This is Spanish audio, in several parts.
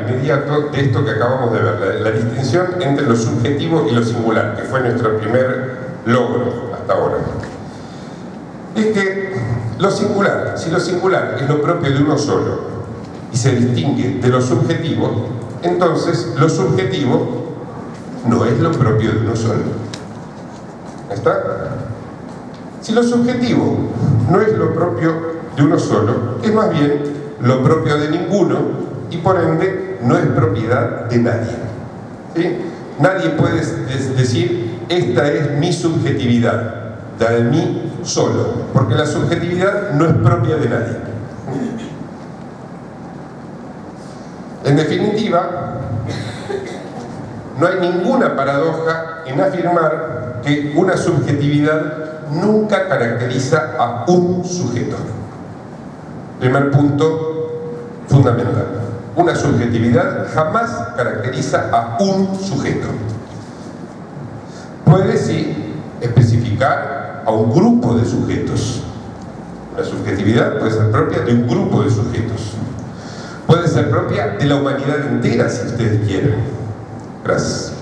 inmediato de esto que acabamos de ver, la distinción entre lo subjetivo y lo singular, que fue nuestro primer logro hasta ahora. Es que lo singular, si lo singular es lo propio de uno solo y se distingue de lo subjetivo, entonces lo subjetivo no es lo propio de uno solo. ¿Está? Si lo subjetivo no es lo propio de uno solo, es más bien lo propio de ninguno y por ende no es propiedad de nadie. ¿Sí? Nadie puede decir, esta es mi subjetividad, la de mí solo, porque la subjetividad no es propia de nadie. En definitiva, no hay ninguna paradoja en afirmar que una subjetividad nunca caracteriza a un sujeto. Primer punto fundamental. Una subjetividad jamás caracteriza a un sujeto. Puede sí especificar a un grupo de sujetos. La subjetividad puede ser propia de un grupo de sujetos. Puede ser propia de la humanidad entera, si ustedes quieren. Gracias.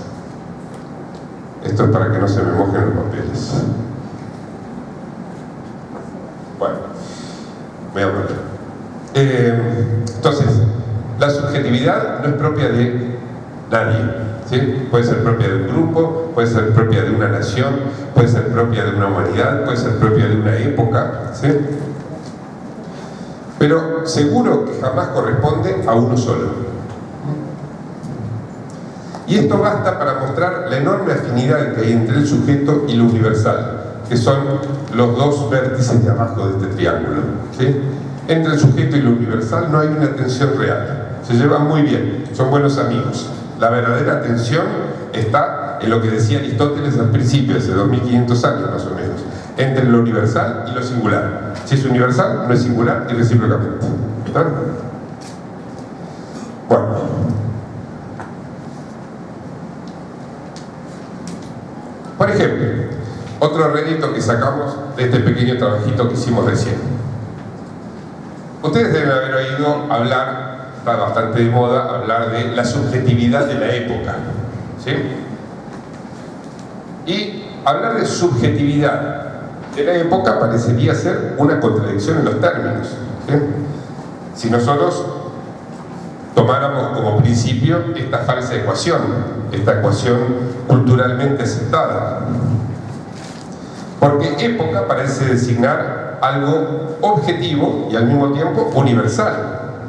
Esto es para que no se me mojen los papeles. Bueno, voy a volver. Entonces, la subjetividad no es propia de nadie, ¿sí? Puede ser propia de un grupo, puede ser propia de una nación, puede ser propia de una humanidad, puede ser propia de una época, ¿sí? Pero seguro que jamás corresponde a uno solo. Y esto basta para mostrar la enorme afinidad que hay entre el sujeto y lo universal, que son los dos vértices de abajo de este triángulo, ¿sí? Entre el sujeto y lo universal no hay una tensión real, se llevan muy bien, son buenos amigos. La verdadera tensión está en lo que decía Aristóteles al principio, hace 2500 años más o menos, entre lo universal y lo singular. Si es universal, no es singular y recíprocamente. ¿Está? Bueno. Por ejemplo, otro rédito que sacamos de este pequeño trabajito que hicimos recién. Ustedes deben haber oído hablar, está bastante de moda, hablar de la subjetividad de la época, ¿sí? Y hablar de subjetividad de la época parecería ser una contradicción en los términos, ¿sí? Si nosotros tomáramos como principio esta falsa ecuación, esta ecuación culturalmente aceptada. Porque época parece designar algo objetivo y al mismo tiempo universal,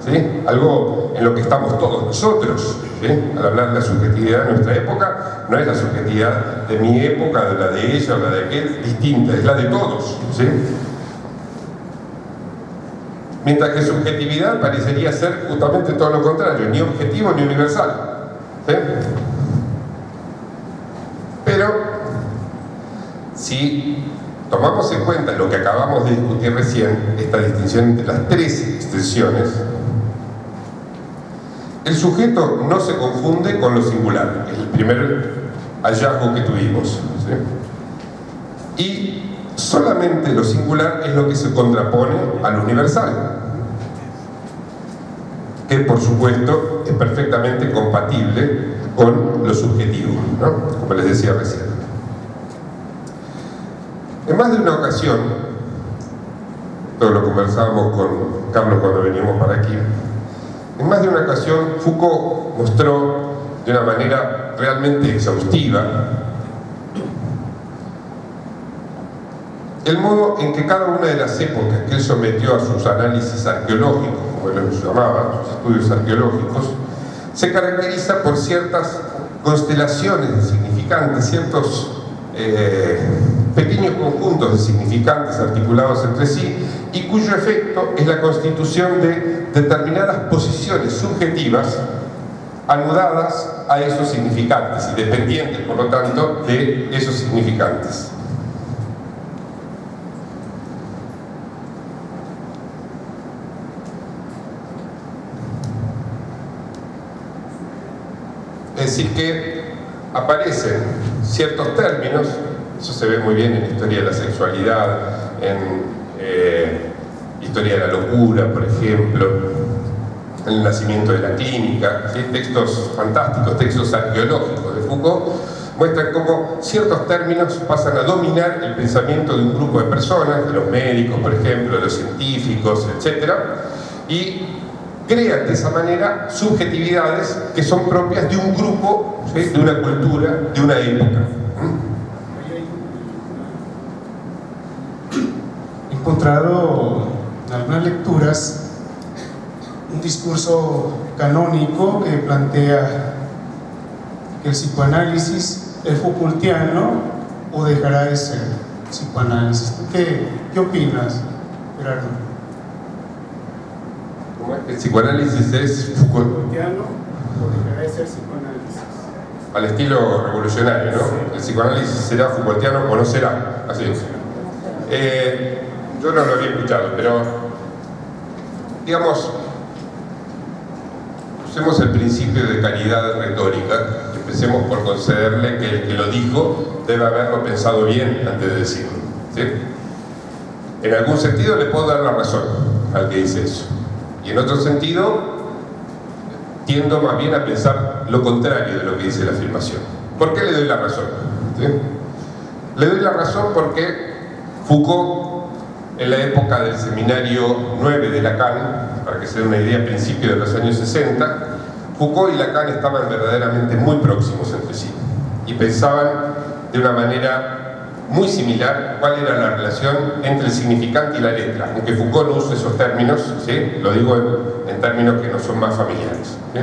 ¿sí? Algo en lo que estamos todos nosotros, ¿sí? Al hablar de la subjetividad de nuestra época, no es la subjetividad de mi época, de la de ella o la de aquel, distinta, es la de todos, ¿sí? Mientras que subjetividad parecería ser justamente todo lo contrario, ni objetivo ni universal, ¿sí? Pero si tomamos en cuenta lo que acabamos de discutir recién, esta distinción entre las tres extensiones, el sujeto no se confunde con lo singular, es el primer hallazgo que tuvimos, ¿sí? Y solamente lo singular es lo que se contrapone a lo universal, que por supuesto es perfectamente compatible con lo subjetivo, ¿no? Como les decía recién. En más de una ocasión, todo lo conversábamos con Carlos cuando veníamos para aquí, en más de una ocasión Foucault mostró de una manera realmente exhaustiva el modo en que cada una de las épocas que él sometió a sus análisis arqueológicos, como él los llamaba, sus estudios arqueológicos, se caracteriza por ciertas constelaciones de significantes, ciertos pequeños conjuntos de significantes articulados entre sí y cuyo efecto es la constitución de determinadas posiciones subjetivas anudadas a esos significantes y dependientes, por lo tanto, de esos significantes. Es decir, que aparecen ciertos términos, eso se ve muy bien en historia de la sexualidad, en historia de la locura, por ejemplo, El nacimiento de la clínica, ¿sí? Textos fantásticos, textos arqueológicos de Foucault, muestran cómo ciertos términos pasan a dominar el pensamiento de un grupo de personas, de los médicos, por ejemplo, de los científicos, etc. Y crean de esa manera subjetividades que son propias de un grupo, ¿sí? De una cultura, de una época. He encontrado en algunas lecturas un discurso canónico que plantea que el psicoanálisis es Foucaultiano o dejará de ser psicoanálisis. ¿Qué opinas, Gerardo? ¿Cómo es que el psicoanálisis es Foucaultiano o dejará de ser psicoanálisis? Al estilo revolucionario, ¿no? Sí. El psicoanálisis será Foucaultiano o no será. Así es. Yo no lo había escuchado, pero digamos, usemos el principio de calidad retórica. Empecemos por concederle que el que lo dijo debe haberlo pensado bien antes de decirlo, ¿sí? En algún sentido le puedo dar la razón al que dice eso, y en otro sentido tiendo más bien a pensar lo contrario de lo que dice la afirmación. ¿Por qué le doy la razón? ¿Sí? Le doy la razón porque Foucault, en la época del seminario 9 de Lacan, para que se dé una idea, a principios de los años 60, Foucault y Lacan estaban verdaderamente muy próximos entre sí y pensaban de una manera muy similar cuál era la relación entre el significante y la letra, aunque Foucault no use esos términos, ¿sí? Lo digo en términos que no son más familiares, ¿sí?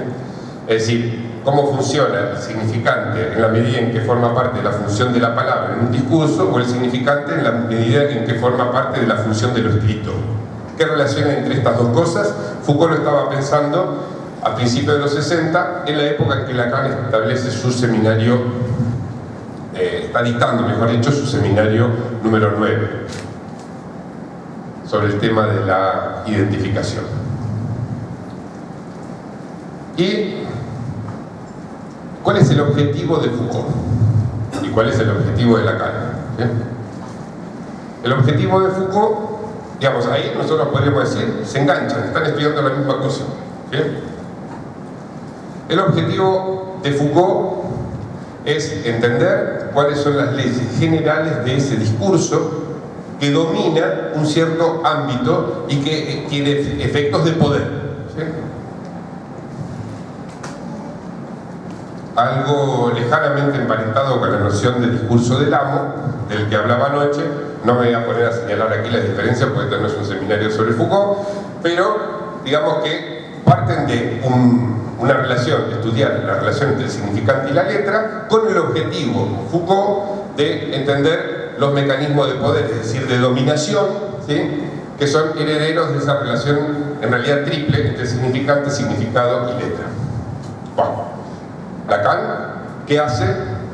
Es decir, cómo funciona el significante en la medida en que forma parte de la función de la palabra en un discurso, o el significante en la medida en que forma parte de la función de lo escrito. ¿Qué relación hay entre estas dos cosas? Foucault lo estaba pensando a principios de los 60, en la época en que Lacan establece su seminario, está dictando, mejor dicho, su seminario número 9, sobre el tema de la identificación. ¿Y cuál es el objetivo de Foucault? ¿Y cuál es el objetivo de Lacan? ¿Sí? El objetivo de Foucault, digamos, ahí nosotros podríamos decir, se enganchan, están estudiando la misma cosa, ¿sí? El objetivo de Foucault es entender cuáles son las leyes generales de ese discurso que domina un cierto ámbito y que tiene efectos de poder, ¿sí? Algo lejanamente emparentado con la noción de discurso del amo, del que hablaba anoche. No me voy a poner a señalar aquí las diferencias porque esto no es un seminario sobre Foucault, pero digamos que parten de una relación, estudiar la relación entre el significante y la letra, con el objetivo Foucault de entender los mecanismos de poder, es decir, de dominación, ¿sí? Que son herederos de esa relación en realidad triple entre significante, significado y letra. Bueno, Lacan, ¿qué hace?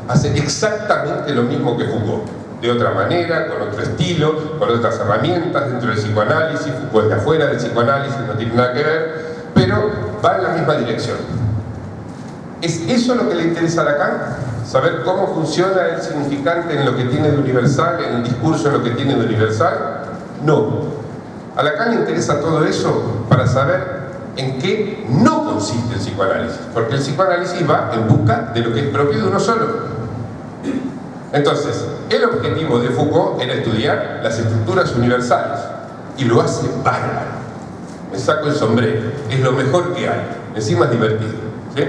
Hace exactamente lo mismo que Foucault, de otra manera, con otro estilo, con otras herramientas dentro del psicoanálisis. Foucault es de afuera del psicoanálisis, no tiene nada que ver, pero va en la misma dirección. ¿Es eso lo que le interesa a Lacan? ¿Saber cómo funciona el significante en lo que tiene de universal, en el discurso en lo que tiene de universal? No. A Lacan le interesa todo eso para saber en qué no consiste el psicoanálisis, porque el psicoanálisis va en busca de lo que es propio de uno solo. Entonces, el objetivo de Foucault era estudiar las estructuras universales, y lo hace bárbaro. Me saco el sombrero, es lo mejor que hay, encima es divertido, ¿sí?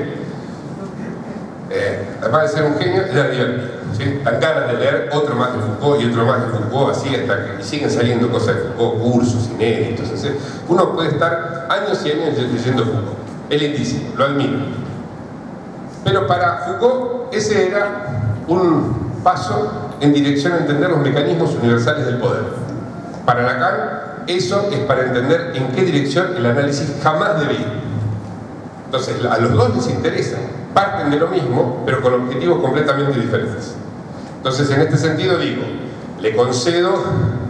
Además de ser un genio, era divertido, ¿sí? Dan ganas de leer otro más de Foucault y otro más de Foucault, así hasta que siguen saliendo cosas de Foucault, cursos inéditos, ¿sí? Uno puede estar años y años leyendo Foucault, es lindísimo, lo admiro. Pero para Foucault ese era un paso en dirección a entender los mecanismos universales del poder. Para Lacan, eso es para entender en qué dirección el análisis jamás debe ir. Entonces, a los dos les interesa, parten de lo mismo, pero con objetivos completamente diferentes. Entonces, en este sentido digo, le concedo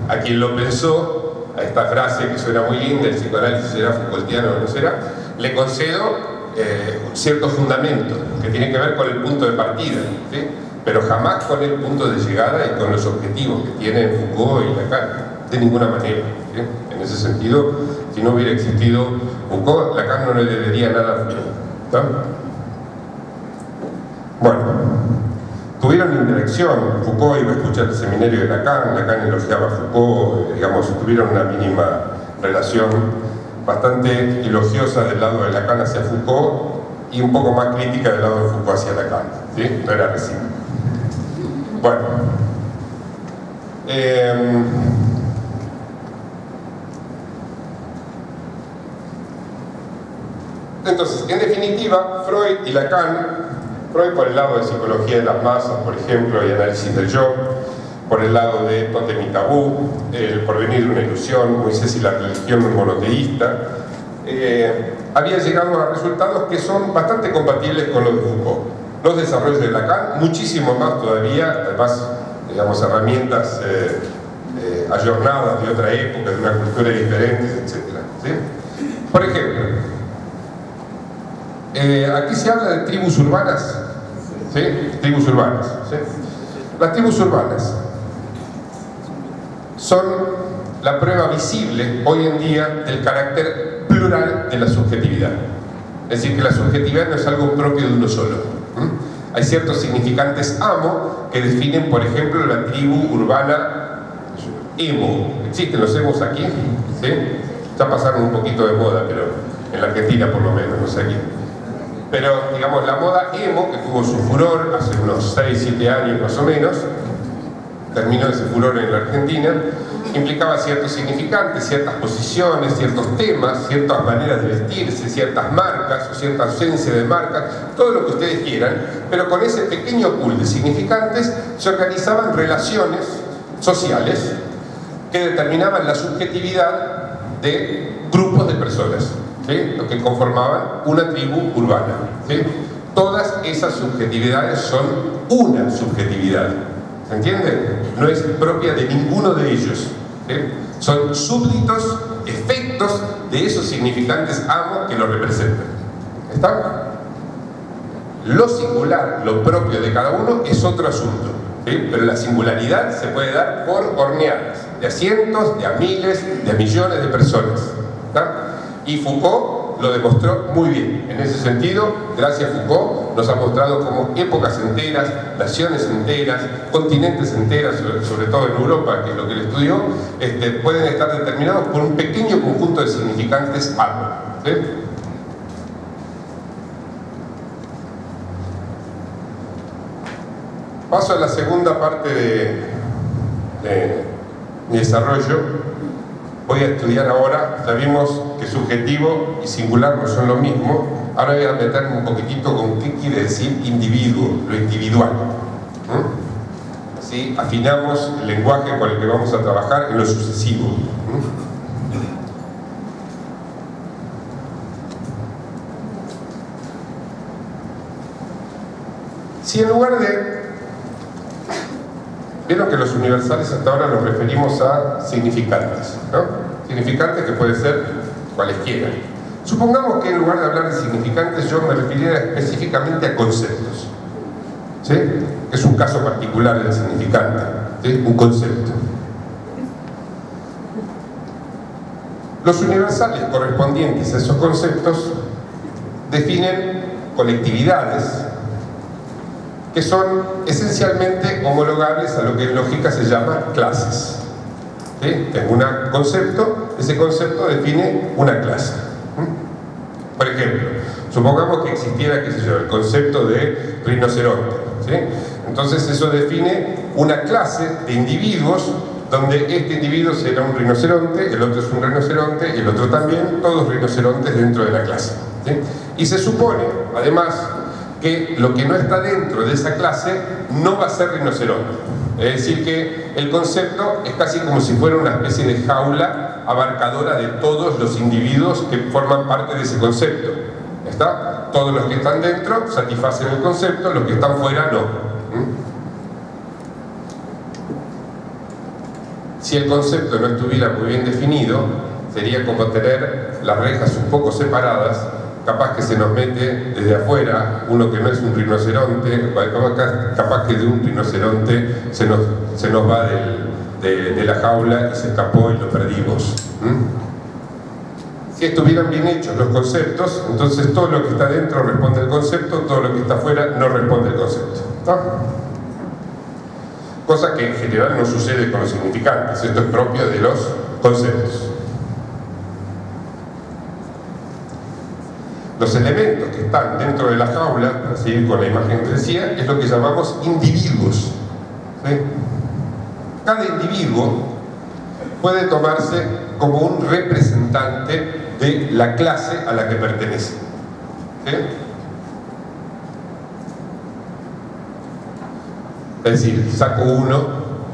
a quien lo pensó, a esta frase que suena muy linda, el psicoanálisis será Foucaultiano o no será, le concedo cierto fundamento que tiene que ver con el punto de partida, ¿sí? Pero jamás con el punto de llegada y con los objetivos que tienen Foucault y Lacan, de ninguna manera, ¿sí? En ese sentido, si no hubiera existido Foucault, Lacan no le debería nada a Foucault, ¿no? Bueno, tuvieron interacción. Foucault iba a escuchar el seminario de Lacan, Lacan elogiaba a Foucault, digamos, tuvieron una mínima relación bastante elogiosa del lado de Lacan hacia Foucault y un poco más crítica del lado de Foucault hacia Lacan, ¿sí? No era recíproco. Bueno, entonces, en definitiva, Freud y Lacan, Freud por el lado de psicología de las masas, por ejemplo, y análisis del yo, por el lado de tótem y tabú, el porvenir de una ilusión, Moisés y la religión monoteísta, había llegado a resultados que son bastante compatibles con los de Foucault. Los desarrollos de Lacan, muchísimo más todavía, además, digamos, herramientas ayornadas de otra época, de una cultura diferente, etc. ¿Sí? Por ejemplo, aquí se habla de tribus urbanas, ¿sí? Tribus urbanas, ¿sí? Las tribus urbanas son la prueba visible hoy en día del carácter plural de la subjetividad. Es decir, que la subjetividad no es algo propio de uno solo. Hay ciertos significantes amo que definen, por ejemplo, la tribu urbana emo. ¿Existen los emos aquí? ¿Sí? Ya pasaron un poquito de moda, pero en la Argentina por lo menos, no sé aquí. Pero, digamos, la moda emo, que tuvo su furor hace unos 6-7 años más o menos, terminó ese furor en la Argentina, implicaba ciertos significantes, ciertas posiciones, ciertos temas, ciertas maneras de vestirse, ciertas marcas o cierta ausencia de marcas, todo lo que ustedes quieran, pero con ese pequeño pool de significantes se organizaban relaciones sociales que determinaban la subjetividad de grupos de personas, ¿sí? Lo que conformaban una tribu urbana, ¿sí? Todas esas subjetividades son una subjetividad, ¿se entiende? No es propia de ninguno de ellos, ¿sí? Son súbditos, efectos de esos significantes amo que lo representan. ¿Está? Lo singular, lo propio de cada uno es otro asunto, ¿sí? Pero la singularidad se puede dar por horneadas, de a cientos, de a miles, de a millones de personas. ¿Está? Y Foucault lo demostró muy bien. En ese sentido, gracias a Foucault, nos ha mostrado cómo épocas enteras, naciones enteras, continentes enteras, sobre todo en Europa, que es lo que él estudió, pueden estar determinados por un pequeño conjunto de significantes algo, ¿sí? Paso a la segunda parte de mi desarrollo. Voy a estudiar ahora, ya vimos que subjetivo y singular no son lo mismo. Ahora voy a meterme un poquitito con qué quiere decir individuo, lo individual. Así afinamos el lenguaje con el que vamos a trabajar en lo sucesivo. Si en lugar de... Vieron que los universales hasta ahora nos referimos a significantes, ¿no? Significantes que pueden ser cualesquiera. Supongamos que en lugar de hablar de significantes yo me refiriera específicamente a conceptos, ¿sí? Es un caso particular del significante, ¿sí? Un concepto. Los universales correspondientes a esos conceptos definen colectividades que son esencialmente homologables a lo que en lógica se llama clases. ¿Sí? Tengo un concepto, ese concepto define una clase. Por ejemplo, supongamos que existiera, qué sé yo, el concepto de rinoceronte, ¿sí? Entonces eso define una clase de individuos donde este individuo será un rinoceronte, el otro es un rinoceronte y el otro también, todos rinocerontes dentro de la clase, ¿sí? Y se supone, además, que lo que no está dentro de esa clase no va a ser rinoceronte. Es decir, que el concepto es casi como si fuera una especie de jaula abarcadora de todos los individuos que forman parte de ese concepto. ¿Está? Todos los que están dentro satisfacen el concepto, los que están fuera no. Si el concepto no estuviera muy bien definido, sería como tener las rejas un poco separadas. Capaz que se nos mete desde afuera uno que no es un rinoceronte, capaz que de un rinoceronte se nos va de la jaula y se escapó y lo perdimos. Si estuvieran bien hechos los conceptos, entonces todo lo que está dentro responde al concepto, todo lo que está afuera no responde al concepto, ¿no? Cosa que en general no sucede con los significantes. Esto es propio de los conceptos. Los elementos que están dentro de la jaula, para seguir con la imagen que decía, es lo que llamamos individuos, ¿sí? Cada individuo puede tomarse como un representante de la clase a la que pertenece, ¿sí? Es decir, saco uno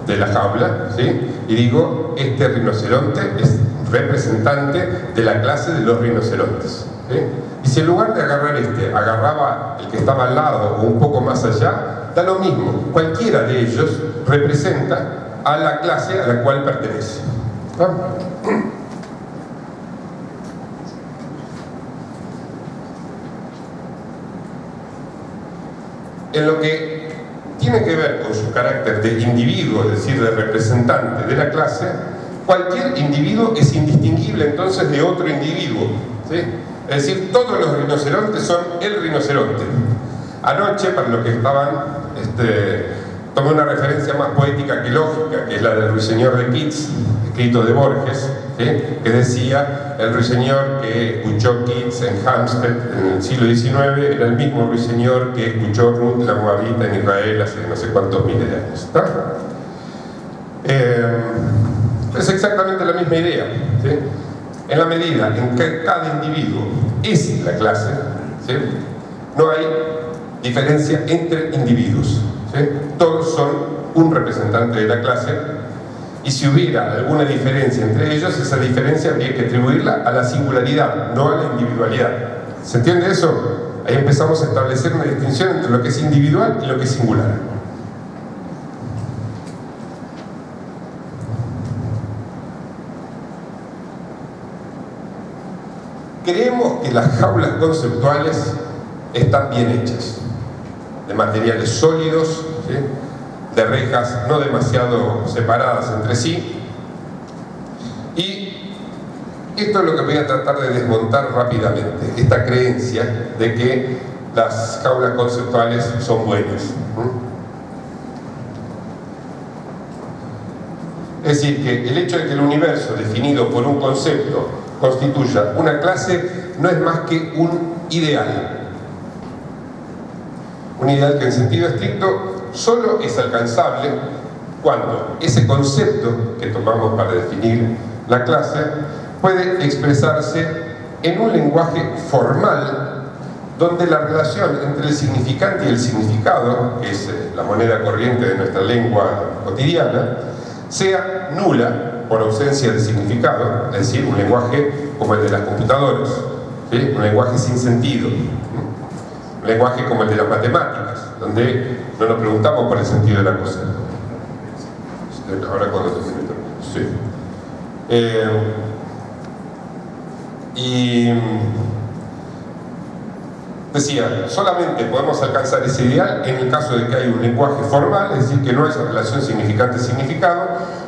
de la jaula, ¿sí? Y digo, este rinoceronte es representante de la clase de los rinocerontes, ¿sí? Y si en lugar de agarrar agarraba el que estaba al lado o un poco más allá, da lo mismo. Cualquiera de ellos representa a la clase a la cual pertenece, ¿no? En lo que tiene que ver con su carácter de individuo, es decir, de representante de la clase, cualquier individuo es indistinguible entonces de otro individuo, ¿sí? Es decir, todos los rinocerontes son el rinoceronte. Anoche, para los que estaban, tomé una referencia más poética que lógica, que es la del Ruiseñor de Keats, escrito de Borges, ¿sí? Que decía, el ruiseñor que escuchó Keats en Hampstead en el siglo XIX era el mismo ruiseñor que escuchó Ruth la Moabita en Israel hace no sé cuántos miles de años, ¿está? Es exactamente la misma idea, ¿sí? En la medida en que cada individuo es la clase, ¿sí? No hay diferencia entre individuos, ¿sí? Todos son un representante de la clase, y si hubiera alguna diferencia entre ellos, esa diferencia habría que atribuirla a la singularidad, no a la individualidad. ¿Se entiende eso? Ahí empezamos a establecer una distinción entre lo que es individual y lo que es singular. Creemos que las jaulas conceptuales están bien hechas, de materiales sólidos, ¿sí? De rejas no demasiado separadas entre sí, y esto es lo que voy a tratar de desmontar rápidamente, esta creencia de que las jaulas conceptuales son buenas. Es decir, que el hecho de que el universo definido por un concepto constituya una clase no es más que un ideal. Un ideal que en sentido estricto solo es alcanzable cuando ese concepto que tomamos para definir la clase puede expresarse en un lenguaje formal donde la relación entre el significante y el significado, que es la moneda corriente de nuestra lengua cotidiana, sea nula por ausencia de significado, es decir, un lenguaje como el de las computadoras, ¿sí? Un lenguaje sin sentido, un lenguaje como el de las matemáticas, donde no nos preguntamos por el sentido de la cosa. Ahora cuando termine, sí. Y decía, solamente podemos alcanzar ese ideal en el caso de que hay un lenguaje formal, es decir, que no haya relación significante-significado,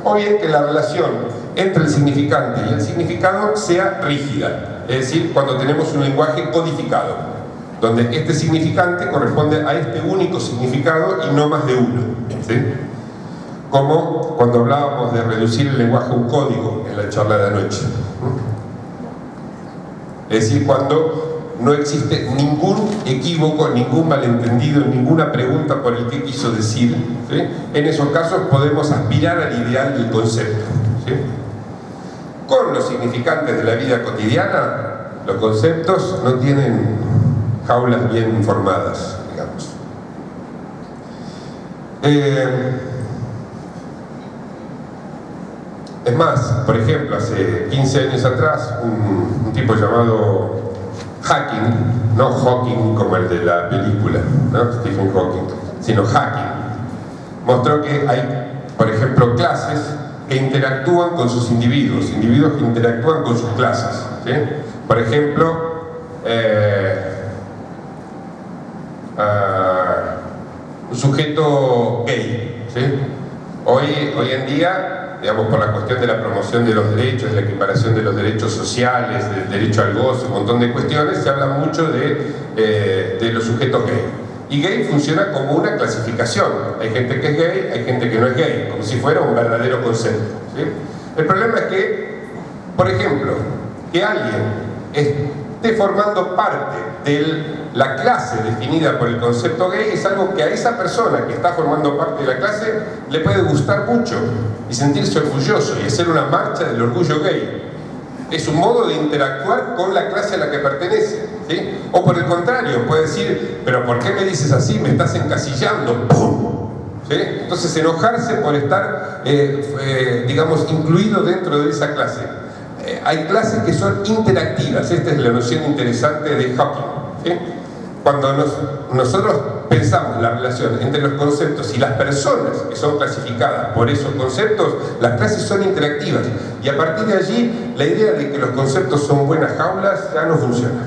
o bien que la relación entre el significante y el significado sea rígida, es decir, cuando tenemos un lenguaje codificado, donde este significante corresponde a este único significado y no más de uno, ¿sí? Como cuando hablábamos de reducir el lenguaje a un código en la charla de anoche. Es decir, cuando no existe ningún equívoco, ningún malentendido, ninguna pregunta por el que quiso decir, ¿sí? En esos casos podemos aspirar al ideal del concepto, ¿sí? Con los significantes de la vida cotidiana, los conceptos no tienen jaulas bien formadas, digamos. Es más, por ejemplo, hace 15 años atrás, un tipo llamado Hawking, no Hawking como el de la película, ¿no? Stephen Hawking, sino Hawking, mostró que hay, por ejemplo, clases que interactúan con sus individuos que interactúan con sus clases, ¿sí? Por ejemplo, un sujeto gay, ¿sí? Hoy en día digamos, por la cuestión de la promoción de los derechos, de la equiparación de los derechos sociales, del derecho al goce, un montón de cuestiones, se habla mucho de los sujetos gay. Y gay funciona como una clasificación. Hay gente que es gay, hay gente que no es gay, como si fuera un verdadero concepto, ¿sí? El problema es que, por ejemplo, que alguien esté formando parte de la clase definida por el concepto gay es algo que a esa persona que está formando parte de la clase le puede gustar mucho y sentirse orgulloso y hacer una marcha del orgullo gay. Es un modo de interactuar con la clase a la que pertenece, ¿sí? O por el contrario, puede decir, pero ¿por qué me dices así? Me estás encasillando. ¡Pum! ¿Sí? Entonces enojarse por estar, digamos, incluido dentro de esa clase. Hay clases que son interactivas. Esta es la noción interesante de Hawking, ¿sí? Cuando nosotros pensamos la relación entre los conceptos y las personas que son clasificadas por esos conceptos, las clases son interactivas. Y a partir de allí, la idea de que los conceptos son buenas jaulas ya no funciona.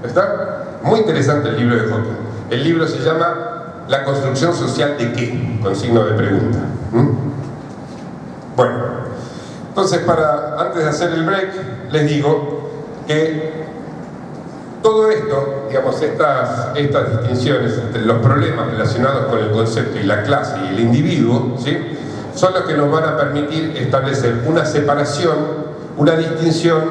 ¿Está? Muy interesante el libro de Hawking. El libro se llama ¿La construcción social de qué? Con signo de pregunta. Bueno, entonces antes de hacer el break, les digo que todo esto, digamos, estas distinciones entre los problemas relacionados con el concepto y la clase y el individuo, ¿sí?, son los que nos van a permitir establecer una separación, una distinción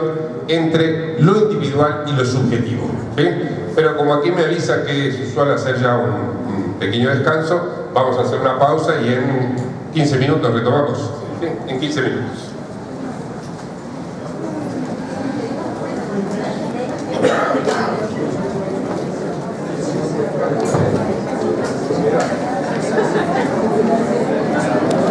entre lo individual y lo subjetivo, ¿sí? Pero como aquí me avisa que es usual hacer ya un pequeño descanso, vamos a hacer una pausa y en 15 minutos retomamos, ¿sí? En 15 minutos.